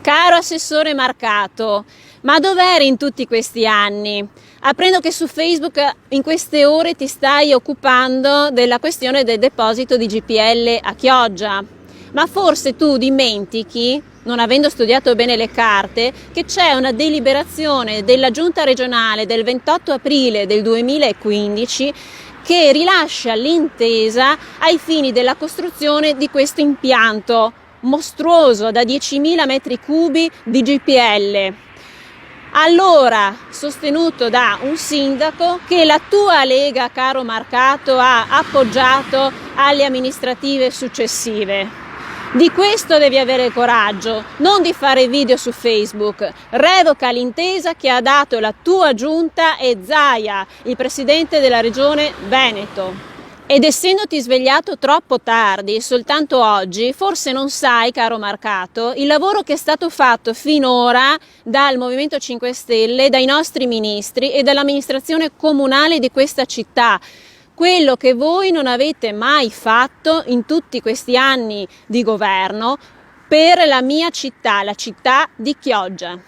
Caro assessore Marcato, ma dov'eri in tutti questi anni? Apprendo che su Facebook in queste ore ti stai occupando della questione del deposito di GPL a Chioggia, ma forse tu dimentichi, non avendo studiato bene le carte, che c'è una deliberazione della Giunta regionale del 28 aprile del 2015 che rilascia l'intesa ai fini della costruzione di questo impianto mostruoso da 10.000 metri cubi di GPL. Allora sostenuto da un sindaco che la tua Lega, caro Marcato, ha appoggiato alle amministrative successive. Di questo devi avere coraggio, non di fare video su Facebook. Revoca l'intesa che ha dato la tua giunta e Zaia, il presidente della regione Veneto. Ed essendoti svegliato troppo tardi, soltanto oggi, forse non sai, caro Marcato, il lavoro che è stato fatto finora dal Movimento 5 Stelle, dai nostri ministri e dall'amministrazione comunale di questa città. Quello che voi non avete mai fatto in tutti questi anni di governo per la mia città, la città di Chioggia.